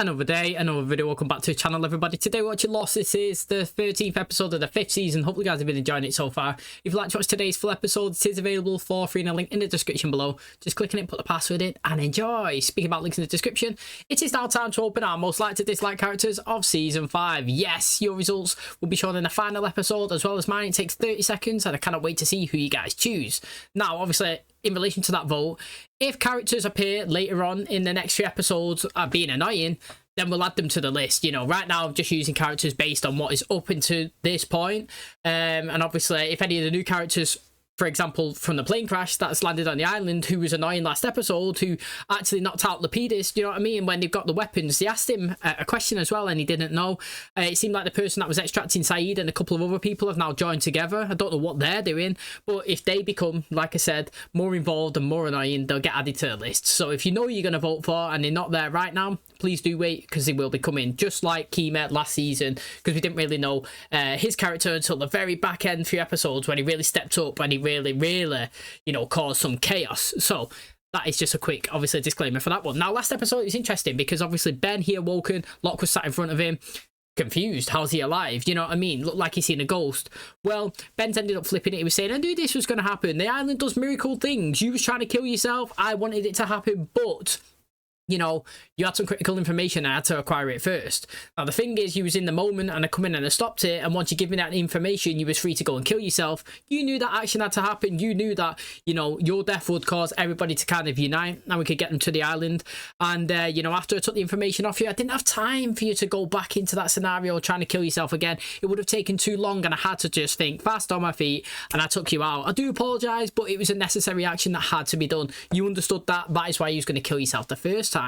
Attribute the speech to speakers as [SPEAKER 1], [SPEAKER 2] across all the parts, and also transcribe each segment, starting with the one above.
[SPEAKER 1] Another day, another video. Welcome back to the channel, everybody. Today we're watching Lost. This is the 13th episode of the 5th season. Hopefully you guys have been enjoying it so far. If you'd like to watch today's full episode, it is available for free in a link in the description below. Just click on it, put the password in and enjoy. Speaking about links in the description, it is now time to open our most liked to dislike characters of season 5. Yes, your results will be shown in the final episode as well as mine. It takes 30 seconds and I cannot wait to see who you guys choose. Now, obviously, in relation to that vote, if characters appear later on in the next few episodes being annoying, then we'll add them to the list. You know, right now I'm just using characters based on what is up until this point. And obviously, if any of the new characters, for example, from the plane crash that's landed on the island, who was annoying last episode, who actually knocked out Lapidus, you know what I mean? When they've got the weapons, they asked him a question as well and he didn't know. It seemed like the person that was extracting Saeed and a couple of other people have now joined together. I don't know what they're doing, but if they become, like I said, more involved and more annoying, they'll get added to the list. So if you know you're going to vote for and they're not there right now, please do wait, because they will be coming, just like Kima last season, because we didn't really know his character until the very back end few episodes when he really stepped up and he really, you know, caused some chaos. So that is just a quick, obviously, disclaimer for that one. Now, last episode is interesting because obviously Ben, he awoken, Locke was sat in front of him, confused. How's he alive? You know what I mean? Looked like he's seen a ghost. Well, Ben's ended up flipping it. He was saying, I knew this was going to happen. The island does miracle things. You was trying to kill yourself. I wanted it to happen, but you know, you had some critical information. I had to acquire it first. Now, the thing is, you was in the moment and I come in and I stopped it. And once you give me that information, you was free to go and kill yourself. You knew that action had to happen. You knew that, you know, your death would cause everybody to kind of unite and we could get them to the island. And, you know, after I took the information off you, I didn't have time for you to go back into that scenario trying to kill yourself again. It would have taken too long and I had to just think fast on my feet and I took you out. I do apologise, but it was a necessary action that had to be done. You understood that. That is why you was going to kill yourself the first time.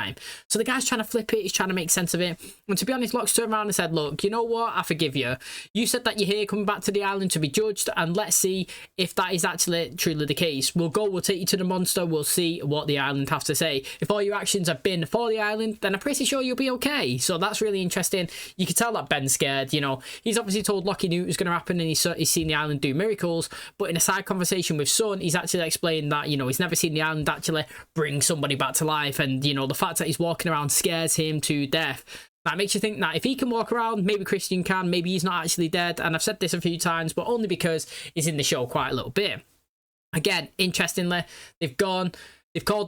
[SPEAKER 1] So the guy's trying to flip it, he's trying to make sense of it. And to be honest, Locke's turned around and said, look, you know what, I forgive you. You said that you're here coming back to the island to be judged, and let's see if that is actually truly the case. We'll take you to the monster, we'll see what the island have to say. If all your actions have been for the island, then I'm pretty sure you'll be okay. So that's really interesting. You can tell that Ben's scared, you know. He's obviously told Locke he knew it was going to happen and he's seen the island do miracles, but in a side conversation with Sun, he's actually explained that, you know, he's never seen the island actually bring somebody back to life, and, you know, the fact that he's walking around scares him to death. That makes you think that if he can walk around, maybe Christian can, maybe he's not actually dead. And I've said this a few times, but only because he's in the show quite a little bit. Again, interestingly, they've called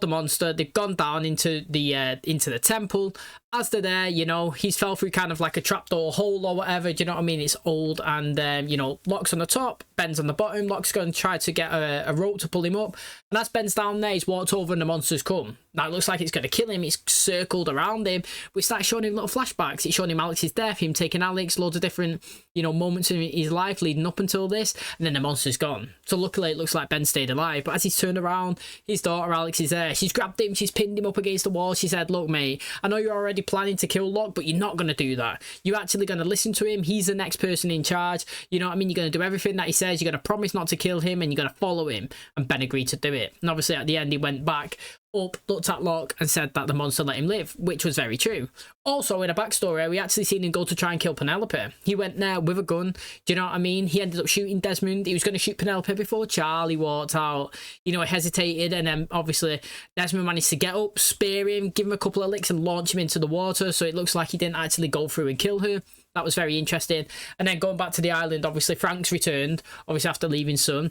[SPEAKER 1] the monster, they've gone down into the temple. As they're there, you know, he's fell through kind of like a trapdoor hole or whatever, do you know what I mean? It's old, and you know, Locke's on the top, Ben's on the bottom. Locke's going to try to get a rope to pull him up, and as Ben's down there, he's walked over and the monster's come. Now it looks like it's going to kill him. It's circled around him. We start showing him little flashbacks. It's showing him Alex's death, him taking Alex, loads of different, you know, moments in his life leading up until this, and then the monster's gone. So luckily it looks like Ben stayed alive, but as he's turned around, his daughter Alex is there. She's grabbed him, she's pinned him up against the wall. She said, look mate, I know you're already planning to kill Locke, but you're not going to do that. You're actually going to listen to him. He's the next person in charge. You know what I mean? You're going to do everything that he says. You're going to promise not to kill him, and you're going to follow him. And Ben agreed to do it. And obviously at the end he went back up, looked at Locke and said that the monster let him live, which was very true. Also, in a backstory, we actually seen him go to try and kill Penelope. He went there with a gun. Do you know what I mean? He ended up shooting Desmond. He was going to shoot Penelope before Charlie walked out. You know, he hesitated, and then obviously Desmond managed to get up, spear him, give him a couple of licks and launch him into the water, so it looks like he didn't actually go through and kill her. That was very interesting. And then going back to the island, obviously Frank's returned, obviously after leaving Sun.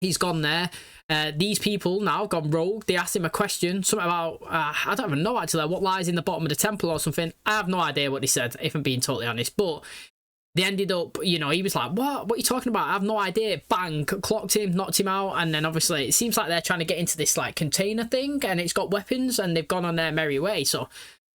[SPEAKER 1] He's gone there. These people now gone rogue. They asked him a question, something about, I don't even know actually, what lies in the bottom of the temple or something. I have no idea what they said, if I'm being totally honest. But they ended up, you know, he was like, what are you talking about? I have no idea. Bang, clocked him, knocked him out. And then obviously it seems like they're trying to get into this like container thing, and it's got weapons, and they've gone on their merry way. So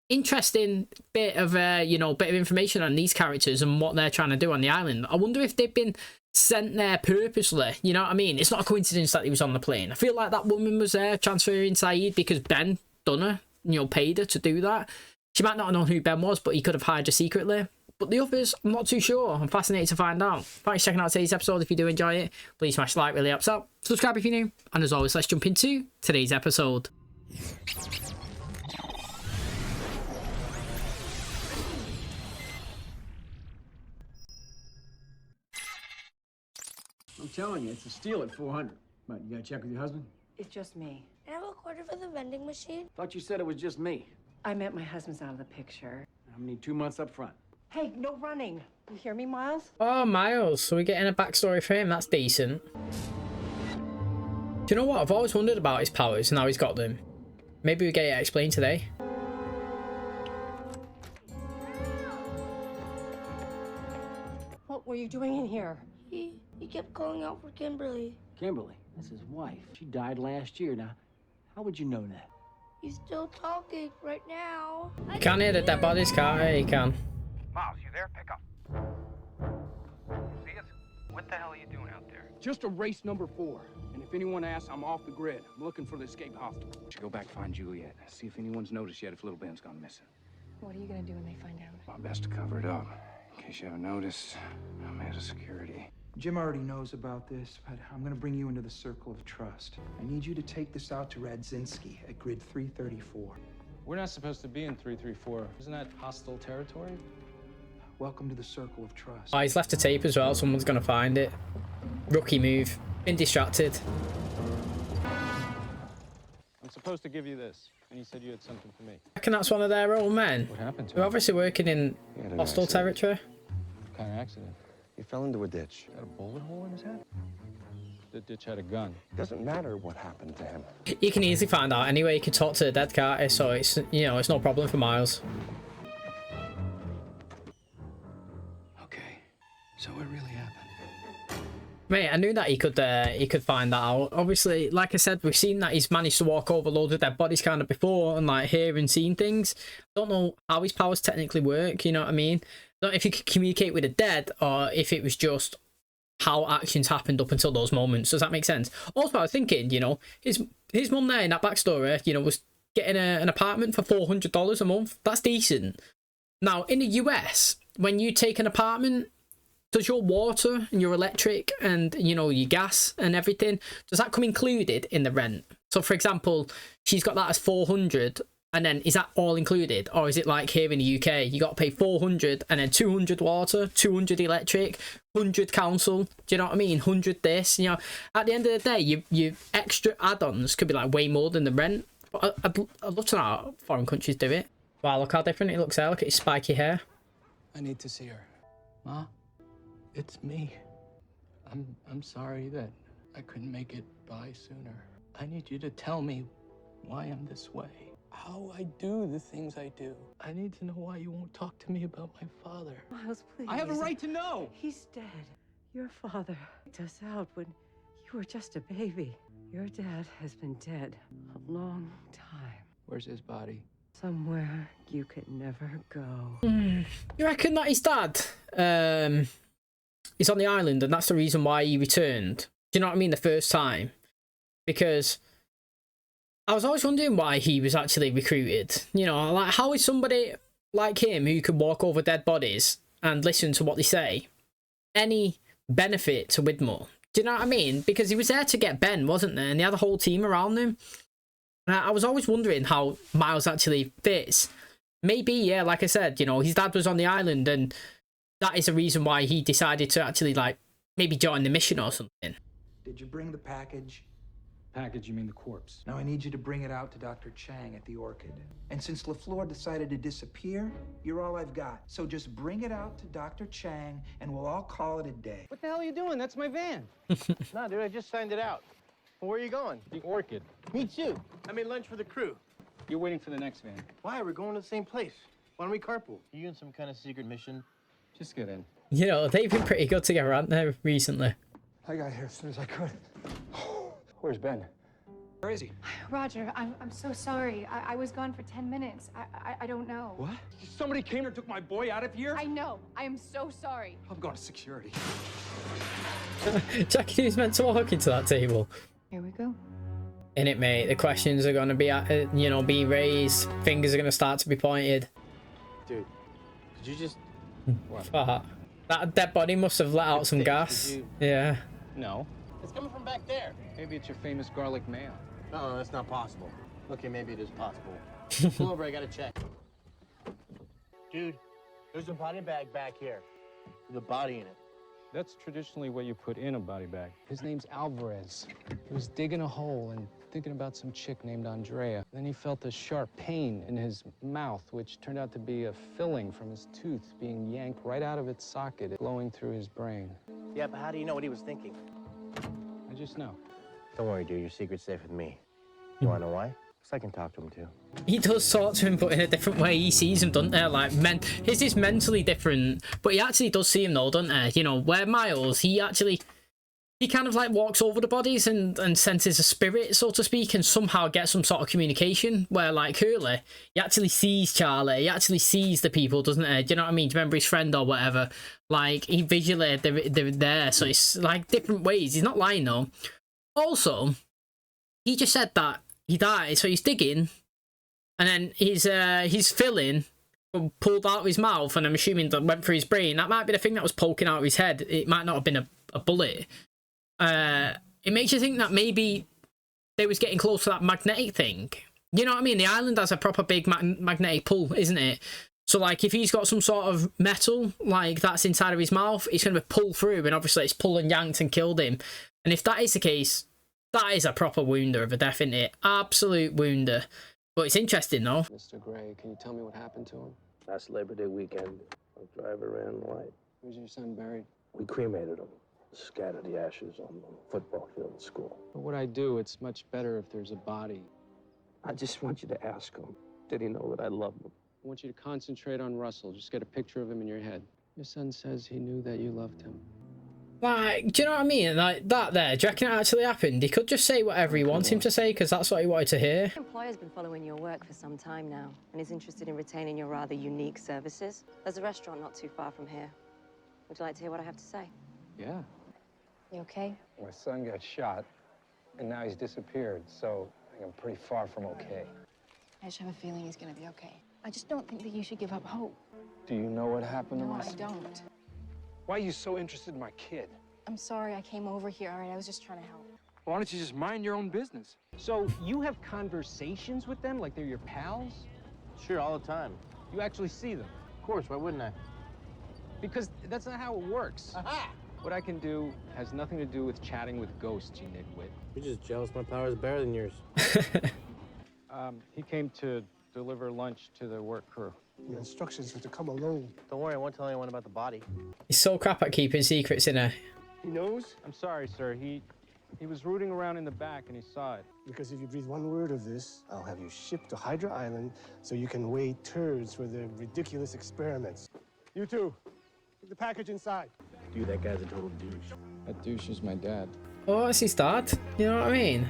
[SPEAKER 1] interesting bit of, you know, bit of information on these characters and what they're trying to do on the island. I wonder if they've been sent there purposely, you know what I mean? It's not a coincidence that he was on the plane. I feel like that woman was there transferring Saeed because Ben done her, you know, paid her to do that. She might not have known who Ben was, but he could have hired her secretly. But the others, I'm not too sure. I'm fascinated to find out. Thanks for checking out today's episode. If you do enjoy it, please smash like, really helps out. Subscribe if you're new. And as always, let's jump into today's episode.
[SPEAKER 2] I'm telling you, it's a steal at 400. But you gotta check with your husband?
[SPEAKER 3] It's just me.
[SPEAKER 4] Can I have a quarter for the vending machine?
[SPEAKER 2] Thought you said it was just me.
[SPEAKER 3] I meant my husband's out of the picture.
[SPEAKER 2] I'm gonna need 2 months up front.
[SPEAKER 3] Hey, no running. You hear me, Miles?
[SPEAKER 1] Oh, Miles. So we're getting a backstory for him. That's decent. Do you know what? I've always wondered about his powers. Now he's got them. Maybe we get it explained today.
[SPEAKER 3] What were you doing in here?
[SPEAKER 4] He kept calling out for Kimberly.
[SPEAKER 2] Kimberly, that's his wife. She died last year. Now, how would you know that?
[SPEAKER 4] He's still talking right now.
[SPEAKER 1] You can't hear the dead bodies, can't you? You can.
[SPEAKER 5] Miles, you there? Pick up. See us? What the hell are you doing out there?
[SPEAKER 6] Just a race number 4. And if anyone asks, I'm off the grid. I'm looking for the escaped hostile.
[SPEAKER 7] Should go back find Juliet. See if anyone's noticed yet if little Ben's gone missing.
[SPEAKER 8] What are you gonna do when they find out?
[SPEAKER 7] My best to cover it up. In case you haven't noticed, I'm head of security.
[SPEAKER 9] Jim already knows about this, but I'm gonna bring you into the circle of trust. I need you to take this out to Radzinski at grid 334.
[SPEAKER 10] We're not supposed to be in 334. Isn't that hostile territory?
[SPEAKER 9] Welcome to the circle of trust.
[SPEAKER 1] Oh, he's left a tape as well. Someone's going to find it. Rookie move. Been distracted.
[SPEAKER 10] I'm supposed to give you this, and you said you had something for me.
[SPEAKER 1] I reckon that's one of their old men.
[SPEAKER 10] What happened to
[SPEAKER 1] They're
[SPEAKER 10] him?
[SPEAKER 1] obviously working in hostile territory.
[SPEAKER 10] What kind of accident?
[SPEAKER 11] He fell into a ditch.
[SPEAKER 10] Got a bullet hole in his head? The ditch had a gun.
[SPEAKER 11] Doesn't matter what happened to him.
[SPEAKER 1] You can easily find out anyway. You can talk to the dead guy, so it's, you know, it's no problem for Miles.
[SPEAKER 7] Okay, so it really happened.
[SPEAKER 1] Mate, I knew that he could find that out. Obviously, like I said, we've seen that he's managed to walk over loads of dead bodies kind of before and like hear and seen things. Don't know how his powers technically work, you know what I mean? Don't know if he could communicate with the dead or if it was just how actions happened up until those moments. Does that make sense? Also, I was thinking, you know, his mum there in that backstory, you know, was getting an apartment for $400 a month. That's decent. Now, in the US, when you take an apartment, does your water and your electric and, you know, your gas and everything, does that come included in the rent? So, for example, she's got that as 400, and then is that all included? Or is it like here in the UK, you got to pay 400 and then 200 water, 200 electric, 100 council, do you know what I mean? 100 this, you know. At the end of the day, your extra add-ons could be like way more than the rent. But I'd love to know how foreign countries do it. Wow, look how different it looks there. Look at his spiky hair.
[SPEAKER 10] I need to see her. Ma, it's me. I'm sorry that I couldn't make it by sooner. I need you to tell me why I'm this way. How I do the things I do. I need to know why you won't talk to me about my father.
[SPEAKER 3] Miles, please.
[SPEAKER 6] I have a right to know.
[SPEAKER 3] He's dead. Your father took us out when you were just a baby. Your dad has been dead a long time.
[SPEAKER 10] Where's his body?
[SPEAKER 3] Somewhere you could never go.
[SPEAKER 1] You reckon that his dad is on the island and that's the reason why he returned? Do you know what I mean? The first time. Because I was always wondering why he was actually recruited. You know, like how is somebody like him who can walk over dead bodies and listen to what they say any benefit to Whitmore? Do you know what I mean? Because he was there to get Ben, wasn't there? And he had a whole team around him. And I was always wondering how Miles actually fits. Maybe, yeah, like I said, you know, his dad was on the island and that is the reason why he decided to actually, like, maybe join the mission or something.
[SPEAKER 9] Did you bring the package?
[SPEAKER 6] Package, you mean the corpse?
[SPEAKER 9] Now I need you to bring it out to Dr. Chang at the Orchid. And since LaFleur decided to disappear, you're all I've got. So just bring it out to Dr. Chang and we'll all call it a day.
[SPEAKER 6] What the hell are you doing? That's my van.
[SPEAKER 12] No, dude, I just signed it out. Well, where are you going?
[SPEAKER 10] The Orchid.
[SPEAKER 12] Me too. I made lunch for the crew.
[SPEAKER 10] You're waiting for the next van.
[SPEAKER 12] Why? We're going to the same place. Why don't we carpool? Are you in some kind of secret mission?
[SPEAKER 10] Just get in.
[SPEAKER 1] You know, they've been pretty good together, haven't they, recently?
[SPEAKER 9] I got here as soon as I could.
[SPEAKER 7] Where's Ben?
[SPEAKER 9] Where is he?
[SPEAKER 8] Roger, I'm so sorry. I was gone for 10 minutes. I don't know.
[SPEAKER 6] What? Somebody came and took my boy out of here?
[SPEAKER 8] I know. I am so sorry.
[SPEAKER 6] I'm going to security.
[SPEAKER 1] Jackie was meant to walk into that table.
[SPEAKER 8] Here we go.
[SPEAKER 1] In it, mate, the questions are going to be, you know, being raised. Fingers are going to start to be pointed.
[SPEAKER 12] Dude, could you just...
[SPEAKER 1] Fuck. That dead body must have let out some gas. Yeah.
[SPEAKER 10] No.
[SPEAKER 12] It's coming from back there.
[SPEAKER 10] Maybe it's your famous garlic mayo.
[SPEAKER 12] No, that's not possible. Okay, maybe it is possible. Pull over, I gotta check. Dude, there's a body bag back here with a body in it.
[SPEAKER 10] That's traditionally what you put in a body bag. His name's Alvarez. He was digging a hole and thinking about some chick named Andrea. Then he felt a sharp pain in his mouth, which turned out to be a filling from his tooth being yanked right out of its socket, flowing through his brain.
[SPEAKER 12] Yeah, but how do you know what he was thinking?
[SPEAKER 10] I just know.
[SPEAKER 12] Don't worry, dude. Your secret's safe with me. You wanna know why? Because I can talk to him, too.
[SPEAKER 1] He does talk to him, but in a different way. He sees him, doesn't he? Like, his is mentally different, but he actually does see him, though, doesn't he? You know, where Miles, he kind of like walks over the bodies and senses a spirit, so to speak, and somehow gets some sort of communication. Where like Hurley, he actually sees Charlie, he actually sees the people, doesn't he? Do you know what I mean? Do you remember his friend or whatever? Like he visually they're there, so it's like different ways. He's not lying though. Also, he just said that he died, so he's digging, and then he's filling pulled out of his mouth, and I'm assuming that went through his brain. That might be the thing that was poking out of his head. It might not have been a bullet. It makes you think that maybe they was getting close to that magnetic thing. You know what I mean? The island has a proper big magnetic pull, isn't it? So like if he's got some sort of metal like that's inside of his mouth, it's going to pull through, and obviously it's pulled and yanked and killed him. And if that is the case, that is a proper wounder of a death, isn't it? Absolute wounder. But it's interesting though.
[SPEAKER 10] Mr. Gray, can you tell me what happened to him?
[SPEAKER 13] Last Labor Day weekend, a driver ran light.
[SPEAKER 10] Where's your son buried?
[SPEAKER 13] We cremated him. Scattered the ashes on the football field at school.
[SPEAKER 10] For what I do, it's much better if there's a body.
[SPEAKER 13] I just want you to ask him. Did he know that I love him?
[SPEAKER 10] I want you to concentrate on Russell. Just get a picture of him in your head. Your son says he knew that you loved him.
[SPEAKER 1] Like, do you know what I mean? Like, that there, do you reckon it actually happened? He could just say whatever he wants him to say, because that's what he wanted to hear.
[SPEAKER 14] Your employer's been following your work for some time now, and is interested in retaining your rather unique services. There's a restaurant not too far from here. Would you like to hear what I have to say?
[SPEAKER 10] Yeah.
[SPEAKER 14] You okay?
[SPEAKER 11] My son got shot, and now he's disappeared, so I think I'm pretty far from okay.
[SPEAKER 15] I just have a feeling he's gonna be okay. I just don't think that you should give up hope.
[SPEAKER 11] Do you know what happened to
[SPEAKER 15] No,
[SPEAKER 11] my
[SPEAKER 15] I
[SPEAKER 11] son?
[SPEAKER 15] don't.
[SPEAKER 11] Why are you so interested in my kid?
[SPEAKER 15] I'm sorry I came over here, all right? I was just trying to help.
[SPEAKER 6] Why don't you just mind your own business?
[SPEAKER 10] So you have conversations with them like they're your pals?
[SPEAKER 12] Sure, all the time.
[SPEAKER 10] You actually see them?
[SPEAKER 12] Of course, why wouldn't I?
[SPEAKER 10] Because that's not how it works.
[SPEAKER 12] Aha!
[SPEAKER 10] What I can do has nothing to do with chatting with ghosts, you nitwit.
[SPEAKER 12] You're just jealous my power is better than yours.
[SPEAKER 10] He came to deliver lunch to the work crew.
[SPEAKER 16] Your instructions were to come alone.
[SPEAKER 12] Don't worry, I won't tell anyone about the body.
[SPEAKER 1] He's so crap at keeping secrets, in there.
[SPEAKER 16] He knows?
[SPEAKER 10] I'm sorry, sir. He was rooting around in the back and he saw it.
[SPEAKER 16] Because if you breathe one word of this, I'll have you shipped to Hydra Island so you can weigh turds for their ridiculous experiments. You two, put the package inside.
[SPEAKER 13] Dude, that guy's a total douche.
[SPEAKER 10] That douche is my dad.
[SPEAKER 1] Oh, that's his dad. You know what I mean?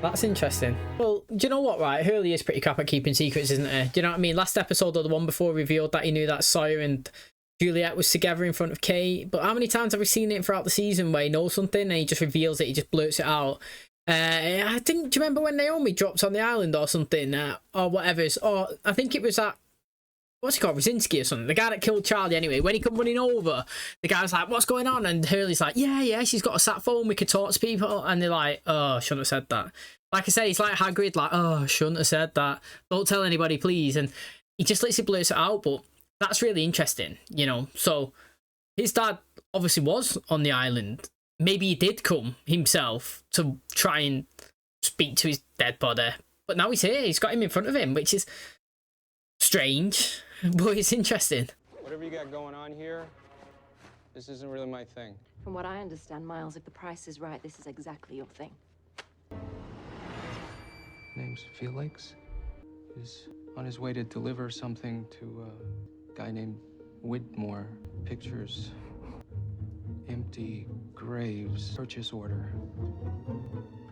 [SPEAKER 1] That's interesting. Well, do you know what, right? Hurley is pretty crap at keeping secrets, isn't he? Do you know what I mean? Last episode, or the one before, revealed that he knew that Sawyer and Juliet was together in front of Kate. But how many times have we seen it throughout the season where he knows something and he just reveals it, he just blurts it out? I think, do you remember when Naomi dropped on the island or something? Or whatever. Or I think it was that, what's he called, Brzezinski or something, the guy that killed Charlie anyway. When he come running over, the guy was like, what's going on? And Hurley's like, yeah, she's got a sat phone, we could talk to people. And they're like, oh, shouldn't have said that. Like I said, he's like Hagrid, like, oh, shouldn't have said that, don't tell anybody, please. And he just literally blurts it out. But that's really interesting, you know. So his dad obviously was on the island. Maybe he did come himself to try and speak to his dead body, but now he's here, he's got him in front of him, which is strange, but it's interesting.
[SPEAKER 10] Whatever you got going on here, this isn't really my thing.
[SPEAKER 14] From what I understand, Miles, if the price is right, this is exactly your thing.
[SPEAKER 10] Name's Felix. He's on his way to deliver something to a guy named Whitmore. Pictures, empty graves, purchase order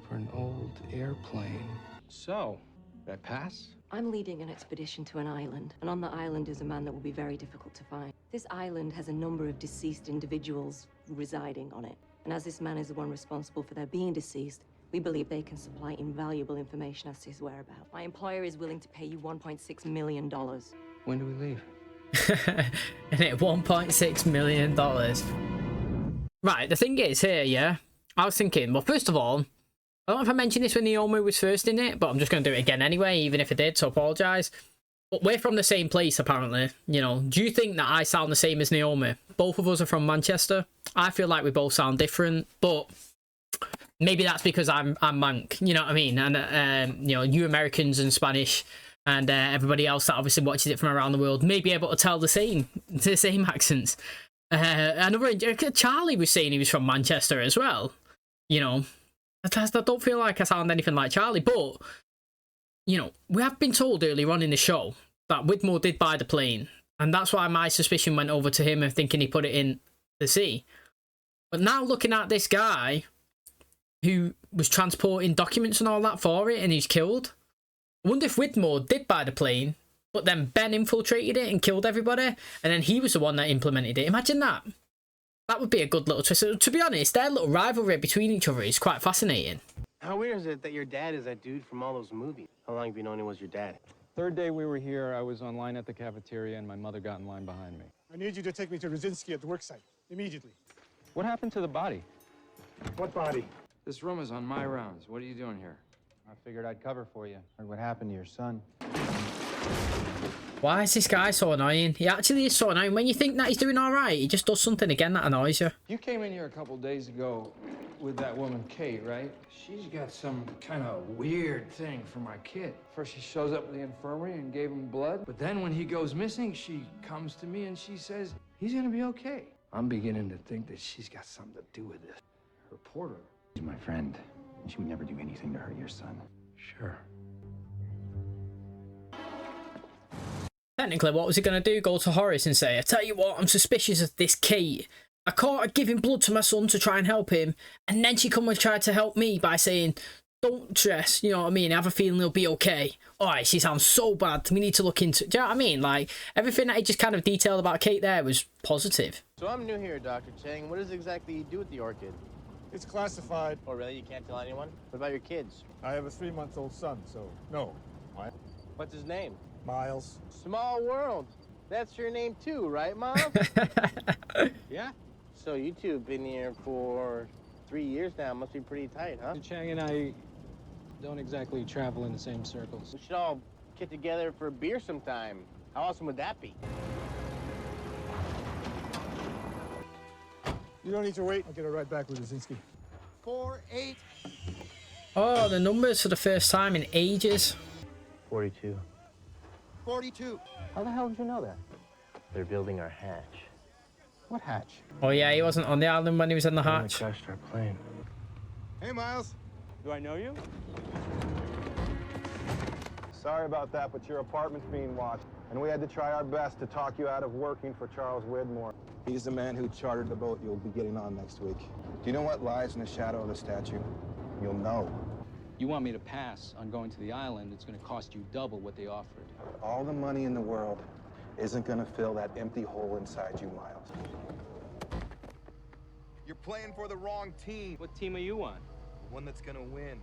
[SPEAKER 10] for an old airplane. So, did I pass?
[SPEAKER 14] I'm leading an expedition to an island, and on the island is a man that will be very difficult to find. This island has a number of deceased individuals residing on it, and as this man is the one responsible for their being deceased, we believe they can supply invaluable information as to his whereabouts. My employer is willing to pay you $1.6 million.
[SPEAKER 10] When do we leave?
[SPEAKER 1] And it $1.6 million. Right, the thing is here, yeah, I was thinking, well, first of all, I don't know if I mentioned this when Naomi was first in it, but I'm just going to do it again anyway, even if I did, so apologise. But we're from the same place, apparently. You know, do you think that I sound the same as Naomi? Both of us are from Manchester. I feel like we both sound different, but maybe that's because I'm Manc, you know what I mean? And, you know, you Americans and Spanish and everybody else that obviously watches it from around the world may be able to tell the same accents. Another Charlie was saying he was from Manchester as well. You know, I don't feel like I sound anything like Charlie, but you know, we have been told earlier on in the show that Whitmore did buy the plane, and that's why my suspicion went over to him and thinking he put it in the sea. But now looking at this guy who was transporting documents and all that for it, and he's killed. I wonder if Whitmore did buy the plane, but then Ben infiltrated it and killed everybody, and then he was the one that implemented it. Imagine that. That would be a good little twist. So, to be honest, their little rivalry between each other is quite fascinating.
[SPEAKER 12] How weird is it that your dad is that dude from all those movies? How long have you known he was your dad?
[SPEAKER 11] Third day we were here, I was online at the cafeteria and my mother got in line behind me.
[SPEAKER 16] I need you to take me to Rosinski at the worksite, immediately.
[SPEAKER 11] What happened to the body?
[SPEAKER 16] What body?
[SPEAKER 7] This room is on my rounds. What are you doing here?
[SPEAKER 11] I figured I'd cover for you. Heard what happened to your son.
[SPEAKER 1] Why is this guy so annoying? He actually is so annoying. When you think that he's doing all right, he just does something again that annoys you.
[SPEAKER 7] You came in here a couple days ago with that woman, Kate, right? She's got some kind of weird thing for my kid. First, she shows up at the infirmary and gave him blood. But then when he goes missing, she comes to me and she says, he's gonna be okay. I'm beginning to think that she's got something to do with this. Her reporter.
[SPEAKER 17] She's my friend. She would never do anything to hurt your son.
[SPEAKER 7] Sure.
[SPEAKER 1] Technically, what was he going to do? Go to Horace and say, I tell you what, I'm suspicious of this Kate. I caught her giving blood to my son to try and help him, and then she come and tried to help me by saying, don't stress, you know what I mean? I have a feeling he'll be okay. Alright, she sounds so bad. We need to look into... Do you know what I mean? Like, everything that he just kind of detailed about Kate there was positive.
[SPEAKER 12] So I'm new here, Dr. Chang. What does exactly you do with the orchid?
[SPEAKER 16] It's classified.
[SPEAKER 12] Oh, really? You can't tell anyone? What about your kids?
[SPEAKER 16] I have a 3-month-old son, so no. Why?
[SPEAKER 12] What's his name?
[SPEAKER 16] Miles.
[SPEAKER 12] Small world. That's your name too, right, Mom?
[SPEAKER 11] Yeah?
[SPEAKER 12] So you two have been here for 3 years now. Must be pretty tight, huh?
[SPEAKER 11] Chang and I don't exactly travel in the same circles.
[SPEAKER 12] We should all get together for a beer sometime. How awesome would that be?
[SPEAKER 16] You don't need to wait. I'll get it right back with Rosinski.
[SPEAKER 12] 4-8.
[SPEAKER 1] Oh, the numbers for the first time in ages.
[SPEAKER 12] 42.
[SPEAKER 18] 42.
[SPEAKER 12] How the hell did you know that? They're building our hatch.
[SPEAKER 11] What hatch?
[SPEAKER 1] Oh yeah, he wasn't on the island when he was in the hatch.
[SPEAKER 12] They crashed our plane.
[SPEAKER 18] Hey, Miles.
[SPEAKER 11] Do I know you?
[SPEAKER 19] Sorry about that, but your apartment's being watched, and we had to try our best to talk you out of working for Charles Whitmore. He's the man who chartered the boat you'll be getting on next week. Do you know what lies in the shadow of the statue? You'll know.
[SPEAKER 11] You want me to pass on going to the island? It's going to cost you double what they offered.
[SPEAKER 19] All the money in the world isn't going to fill that empty hole inside you, Miles.
[SPEAKER 18] You're playing for the wrong team.
[SPEAKER 11] What team are you on?
[SPEAKER 18] The one that's gonna win.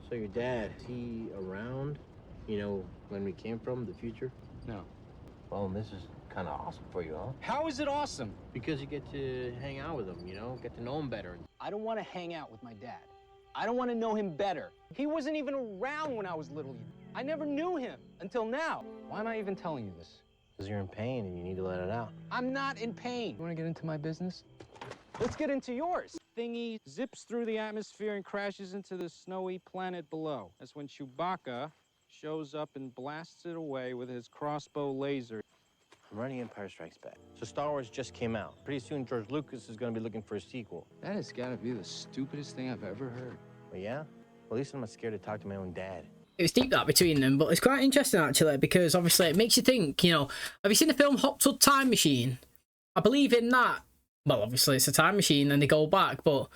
[SPEAKER 12] So your dad, is he around? You know, when we came from, the future?
[SPEAKER 11] No.
[SPEAKER 12] Well, this is kind of awesome for you, huh?
[SPEAKER 11] How is it awesome?
[SPEAKER 12] Because you get to hang out with him, you know, get to know him better.
[SPEAKER 20] I don't want to hang out with my dad. I don't want to know him better. He wasn't even around when I was little. I never knew him until now.
[SPEAKER 11] Why am I even telling you this?
[SPEAKER 12] Because you're in pain and you need to let it out.
[SPEAKER 20] I'm not in pain.
[SPEAKER 11] You want to get into my business?
[SPEAKER 20] Let's get into yours.
[SPEAKER 21] Thingy zips through the atmosphere and crashes into the snowy planet below. That's when Chewbacca shows up and blasts it away with his crossbow laser.
[SPEAKER 12] I'm running Empire Strikes Back. So Star Wars just came out. Pretty soon George Lucas is going to be looking for a sequel.
[SPEAKER 11] That has got to be the stupidest thing I've ever heard.
[SPEAKER 12] Well, yeah? Well, at least I'm not scared to talk to my own dad.
[SPEAKER 1] It was deep that between them, but it's quite interesting actually because obviously it makes you think, you know, have you seen the film HOTH Time Machine? I believe in that. Well, obviously it's a time machine and they go back, but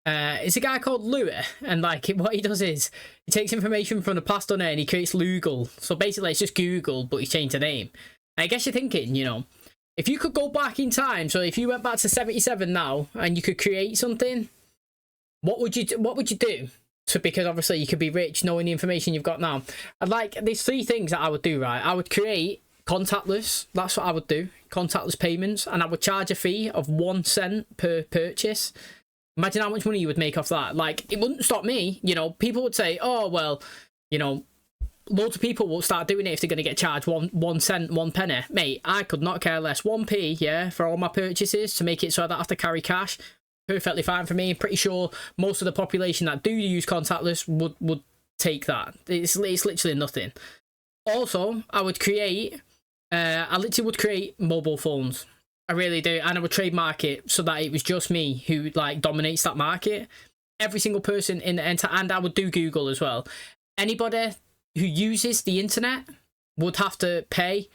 [SPEAKER 1] it's a guy called Louis, and like what he does is he takes information from the past on it and he creates Google. So basically it's just Google, but he's changed the name. And I guess you're thinking, you know, if you could go back in time, so if you went back to 77 now and you could create something, what would you do? So because obviously you could be rich knowing the information you've got now. I'd like, there's 3 things that I would do, right? I would create contactless. That's what I would do. Contactless payments. And I would charge a fee of 1 cent per purchase. Imagine how much money you would make off that. Like, it wouldn't stop me. You know, people would say, oh, well, you know, loads of people will start doing it if they're going to get charged 1 cent, 1 penny. Mate, I could not care less. 1p, yeah, for all my purchases to make it so I don't have to carry cash. perfectly fine for me. Pretty sure most of the population that do use contactless would take that. It's literally nothing. Also, I would create, I literally would create mobile phones. I really do, and I would trademark it so that it was just me who like dominates that market. Every single person in the and I would do Google as well. Anybody who uses the internet would have to pay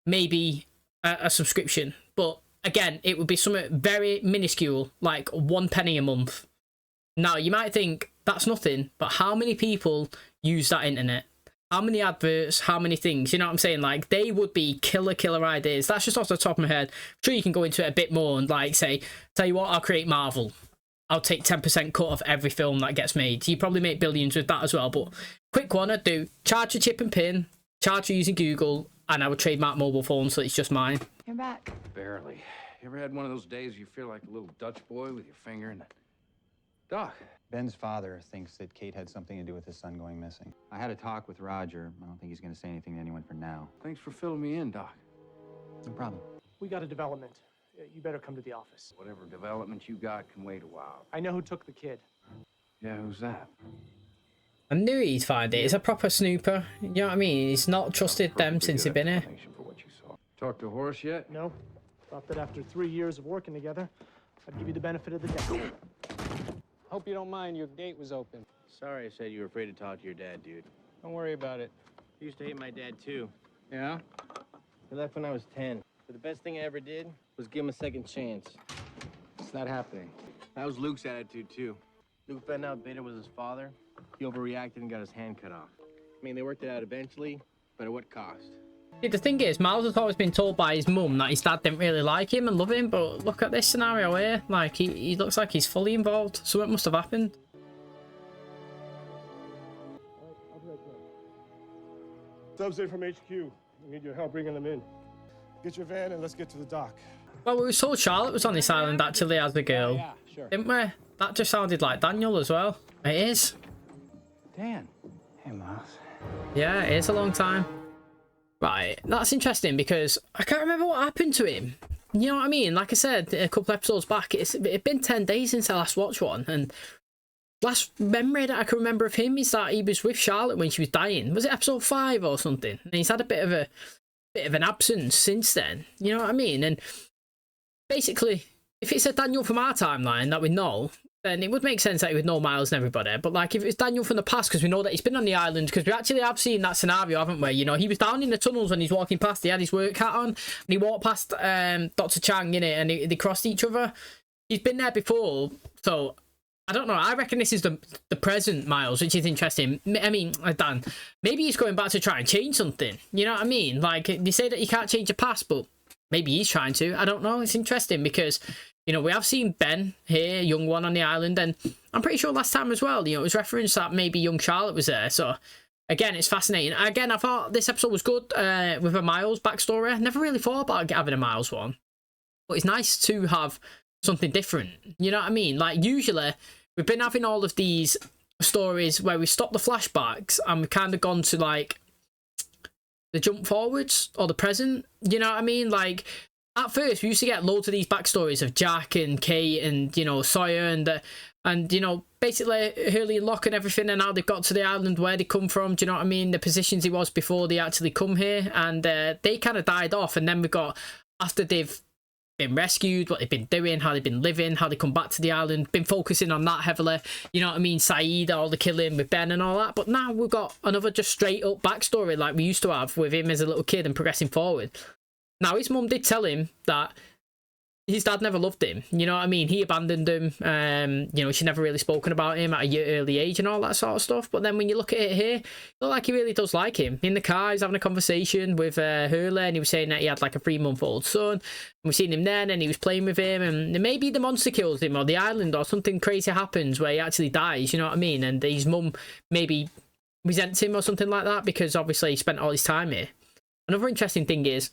[SPEAKER 1] maybe a subscription, but again, it would be something very minuscule, like 1 penny a month. Now, you might think that's nothing, but how many people use that internet? How many adverts? How many things? You know what I'm saying? Like, they would be killer ideas. That's just off the top of my head. I'm sure you can go into it a bit more and, like, say, tell you what, I'll create Marvel. I'll take 10% cut of every film that gets made. You probably make billions with that as well. But quick one, I'd do charge for chip and pin, charge for using Google, and I would trademark mobile phone so it's just mine.
[SPEAKER 8] You're back.
[SPEAKER 7] Barely. You ever had one of those days you feel like a little Dutch boy with your finger in the... Doc.
[SPEAKER 17] Ben's father thinks that Kate had something to do with his son going missing. I had a talk with Roger. I don't think he's going to say anything to anyone for now.
[SPEAKER 7] Thanks for filling me in, Doc.
[SPEAKER 17] No problem.
[SPEAKER 16] We got a development. You better come to the office.
[SPEAKER 7] Whatever development you got can wait a while.
[SPEAKER 16] I know who took the kid.
[SPEAKER 7] Yeah, who's that?
[SPEAKER 1] I knew he'd find it. He's a proper snooper. You know what I mean? He's not trusted them since he's been here.
[SPEAKER 7] For what you saw. Talked to Horace yet?
[SPEAKER 16] No. Thought that after 3 years of working together, I'd give you the benefit of the doubt.
[SPEAKER 21] Hope you don't mind, your gate was open.
[SPEAKER 12] Sorry I said you were afraid to talk to your dad, dude.
[SPEAKER 21] Don't worry about it.
[SPEAKER 12] I used to hate my dad, too.
[SPEAKER 21] Yeah?
[SPEAKER 12] He left when I was 10. But the best thing I ever did was give him a second chance. It's not happening. That was Luke's attitude, too. Luke found out Beta was his father. He overreacted and got his hand cut off. I mean, they worked it out eventually, but at what cost?
[SPEAKER 1] See, the thing is, Miles has always been told by his mum that his dad didn't really like him and love him, but look at this scenario here. Like, he looks like he's fully involved. Something must have happened.
[SPEAKER 16] Subs from HQ. We need your help bringing them in. Get your van and let's get to the dock.
[SPEAKER 1] Well, we were told Charlotte was on this island actually as the girl.
[SPEAKER 21] Yeah, sure.
[SPEAKER 1] Didn't we? That just sounded like Daniel as well. It is.
[SPEAKER 17] Dan. Hey, Miles.
[SPEAKER 1] Yeah, it is a long time. Right, that's interesting because I can't remember what happened to him. You know what I mean? Like I said a couple episodes back, it's been 10 days since I last watched one, and last memory that I can remember of him is that he was with Charlotte when she was dying. Was it episode 5 or something? And he's had a bit of an absence since then. You know what I mean? And basically, if it's a Daniel from our timeline that we know, then it would make sense that he would know Miles and everybody. But like, if it's Daniel from the past, because we know that he's been on the island, because we actually have seen that scenario, haven't we? You know, he was down in the tunnels when he's walking past. He had his work hat on, and he walked past Dr. Chang, innit, and they crossed each other. He's been there before, so I don't know. I reckon this is the present Miles, which is interesting. I mean, Dan, maybe he's going back to try and change something. You know what I mean? Like, they say that you can't change your past, but maybe he's trying to. I don't know. It's interesting because, you know, we have seen Ben here, young one on the island, and I'm pretty sure last time as well, you know, it was referenced that maybe young Charlotte was there. So, again, it's fascinating. Again, I thought this episode was good with a Miles backstory. I never really thought about having a Miles one. But it's nice to have something different. You know what I mean? Like, usually, we've been having all of these stories where we stop the flashbacks and we've kind of gone to, like, the jump forwards or the present. You know what I mean? Like, at first we used to get loads of these backstories of Jack and Kate and, you know, Sawyer and you know, basically Hurley and Locke and everything, and how they got to the island, where they come from. Do you know what I mean? The positions he was before they actually come here, and they kind of died off. And then we got, after they've been rescued, what they've been doing, how they've been living, how they come back to the island, been focusing on that heavily. You know what I mean? Saeed, all the killing with Ben and all that. But now we've got another just straight up backstory like we used to have with him as a little kid and progressing forward. Now, his mum did tell him that his dad never loved him. You know what I mean? He abandoned him. You know, she never really spoken about him at a early age and all that sort of stuff. But then when you look at it here, it looks like he really does like him. In the car, he's having a conversation with Hurley, and he was saying that he had like a 3-month-old son. And we've seen him then, and he was playing with him. And maybe the monster kills him, or the island, or something crazy happens where he actually dies. You know what I mean? And his mum maybe resents him or something like that, because obviously he spent all his time here. Another interesting thing is,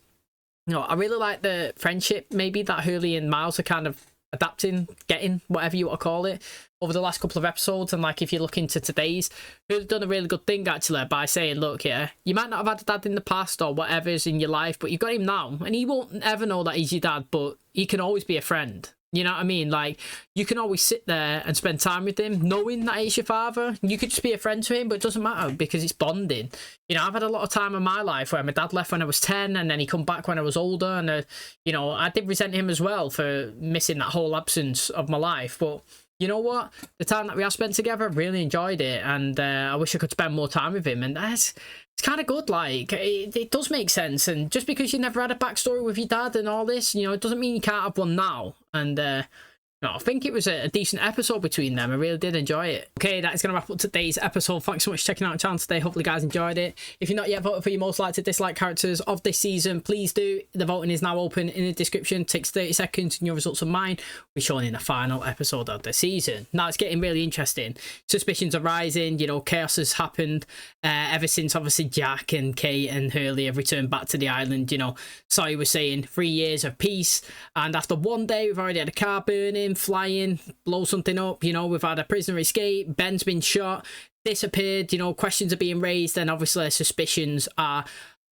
[SPEAKER 1] you know, I really like the friendship maybe that Hurley and Miles are kind of adapting, getting, whatever you want to call it, over the last couple of episodes. And like, if you look into today's, Hurley's done a really good thing actually by saying, look, yeah, you might not have had a dad in the past or whatever's in your life, but you've got him now, and he won't ever know that he's your dad, but he can always be a friend. You know what I mean? Like, you can always sit there and spend time with him knowing that he's your father. You could just be a friend to him, but it doesn't matter because it's bonding. You know, I've had a lot of time in my life where my dad left when I was 10 and then he come back when I was older. And, you know, I did resent him as well for missing that whole absence of my life. But you know what? The time that we have spent together, really enjoyed it. And I wish I could spend more time with him. And it's kind of good. Like, it does make sense. And just because you never had a backstory with your dad and all this, you know, it doesn't mean you can't have one now. And no, I think it was a decent episode between them. I really did enjoy it. Okay, that is going to wrap up today's episode. Thanks so much for checking out the channel today. Hopefully you guys enjoyed it. If you're not yet voted for your most likely to dislike characters of this season, please do. The voting is now open in the description. It takes 30 seconds and your results of mine will be shown in the final episode of the season. Now it's getting really interesting. Suspicions are rising. You know, chaos has happened ever since obviously Jack and Kate and Hurley have returned back to the island. You know, Sawyer was saying 3 years of peace. And after one day, we've already had a car burning, flying, blow something up. You know, we've had a prisoner escape, Ben's been shot, disappeared. You know, questions are being raised, and obviously suspicions are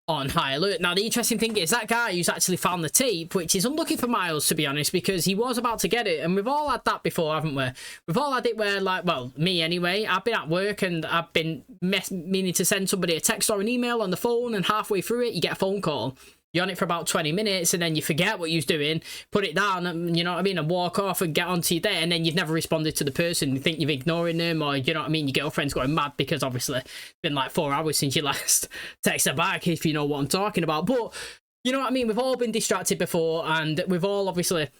[SPEAKER 1] on high alert. Now the interesting thing is that guy who's actually found the tape, which is unlucky for Miles, to be honest, because he was about to get it, and we've all had that before, haven't we? We've all had it where, like, well, me anyway, I've been at work and I've been meaning to send somebody a text or an email on the phone, and halfway through it you get a phone call. You're on it for about 20 minutes and then you forget what you're doing, put it down, and, you know what I mean, and walk off and get onto your day, and then you've never responded to the person. You think you're ignoring them, or, you know what I mean, your girlfriend's going mad because obviously it's been like 4 hours since you last texted her back, if you know what I'm talking about. But, you know what I mean, we've all been distracted before, and we've all obviously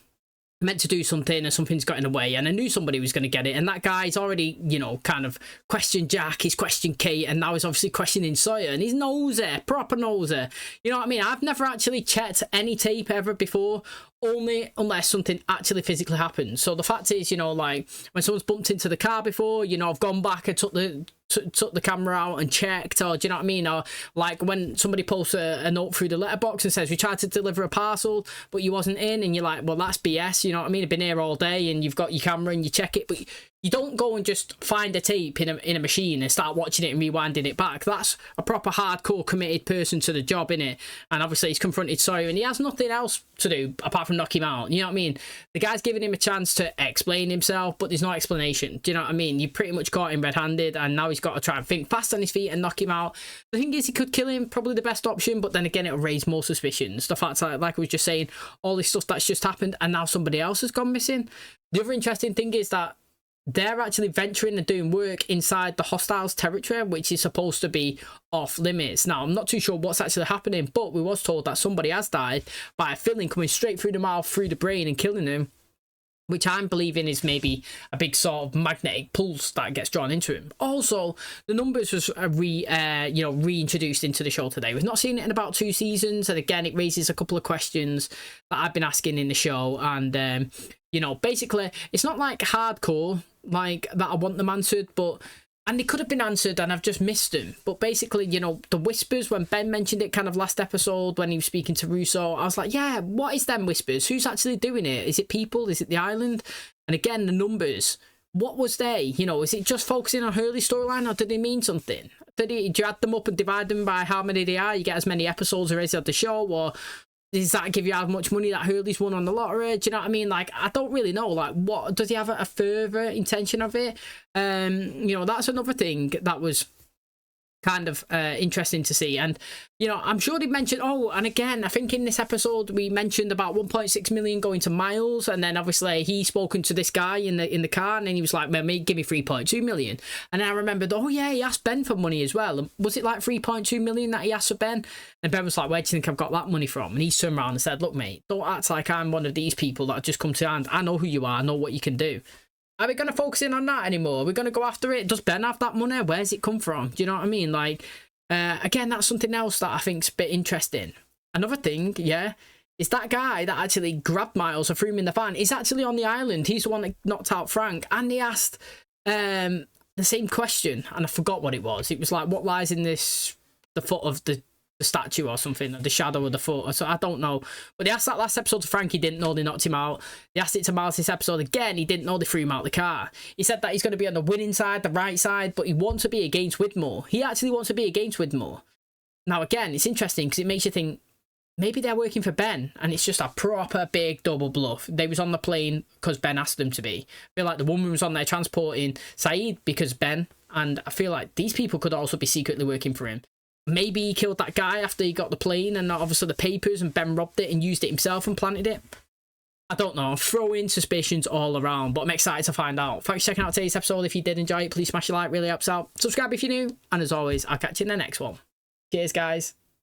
[SPEAKER 1] meant to do something and something's got in the way, and I knew somebody was going to get it, and that guy's already, you know, kind of questioned Jack, he's questioned Kate, and now he's obviously questioning Sawyer, and he's nosy, proper nosy. You know what I mean? I've never actually checked any tape ever before, only unless something actually physically happens. So the fact is, you know, like, when someone's bumped into the car before, you know, I've gone back and took the camera out and checked, or do you know what I mean? Or like when somebody posts a note through the letterbox and says we tried to deliver a parcel but you wasn't in, and you're like, well, that's BS, you know what I mean? I've been here all day, and you've got your camera and you check it, but you don't go and just find a tape in a machine and start watching it and rewinding it back. That's a proper hardcore committed person to the job, innit? And obviously he's confronted Sawyer and he has nothing else to do apart from knock him out. You know what I mean? The guy's giving him a chance to explain himself, but there's no explanation. Do you know what I mean? You pretty much caught him red-handed, and now he's got to try and think fast on his feet and knock him out. The thing is, he could kill him, probably the best option, but then again, it'll raise more suspicions. The fact that, like I was just saying, all this stuff that's just happened and now somebody else has gone missing. The other interesting thing is that they're actually venturing and doing work inside the hostiles' territory, which is supposed to be off limits. Now, I'm not too sure what's actually happening, but we was told that somebody has died by a filling coming straight through the mouth, through the brain, and killing him, which I'm believing is maybe a big sort of magnetic pulse that gets drawn into him. Also, the numbers was reintroduced into the show today. We've not seen it in about 2 seasons, and again, it raises a couple of questions that I've been asking in the show. And you know, basically, it's not like hardcore like that I want them answered, but and they could have been answered and I've just missed them. But basically, you know, the whispers, when Ben mentioned it kind of last episode when he was speaking to Russo, I was like, yeah, what is them whispers? Who's actually doing it? Is it people? Is it the island? And again, the numbers, what was they? You know, is it just focusing on Hurley's storyline, or did they mean something? Do you add them up and divide them by how many they are? You get as many episodes as of the show, or does that give you how much money that Hurley's won on the lottery? Do you know what I mean? Like, I don't really know. Like, what does he have a further intention of it? You know, that's another thing that was kind of interesting to see. And, you know, I'm sure they mentioned, oh, and again, I think in this episode we mentioned about 1.6 million going to Miles, and then obviously he's spoken to this guy in the car, and then he was like, man, give me 3.2 million. And I remembered, oh yeah, he asked Ben for money as well. And was it like 3.2 million that he asked for Ben? And Ben was like, where do you think I've got that money from? And he's turned around and said, look, mate, don't act like I'm one of these people that just come to hand. I know who you are, I know what you can do. Are we going to focus in on that anymore? Are we going to go after it? Does Ben have that money? Where's it come from? Do you know what I mean? Like, again, that's something else that I think's a bit interesting. Another thing, yeah, is that guy that actually grabbed Miles and threw him in the van. He's actually on the island. He's the one that knocked out Frank. And he asked the same question, and I forgot what it was. It was like, what lies in the foot of the statue or something, the shadow of the foot, so I don't know. But they asked that last episode to Frank, he didn't know, they knocked him out. They asked it to Miles this episode again, he didn't know, they threw him out the car. He said that he's going to be on the winning side, the right side, but he wants to be against Whitmore. He actually wants to be against Whitmore. Now again, it's interesting because it makes you think, maybe they're working for Ben and it's just a proper big double bluff. They was on the plane because Ben asked them to be. I feel like the woman was on there transporting Saeed because Ben, and I feel like these people could also be secretly working for him. Maybe he killed that guy after he got the plane and obviously the papers, and Ben robbed it and used it himself and planted it. I don't know. I'm throwing suspicions all around, but I'm excited to find out. Thanks for checking out today's episode. If you did enjoy it, please smash a like, really helps out. Subscribe if you're new, and as always, I'll catch you in the next one. Cheers, guys.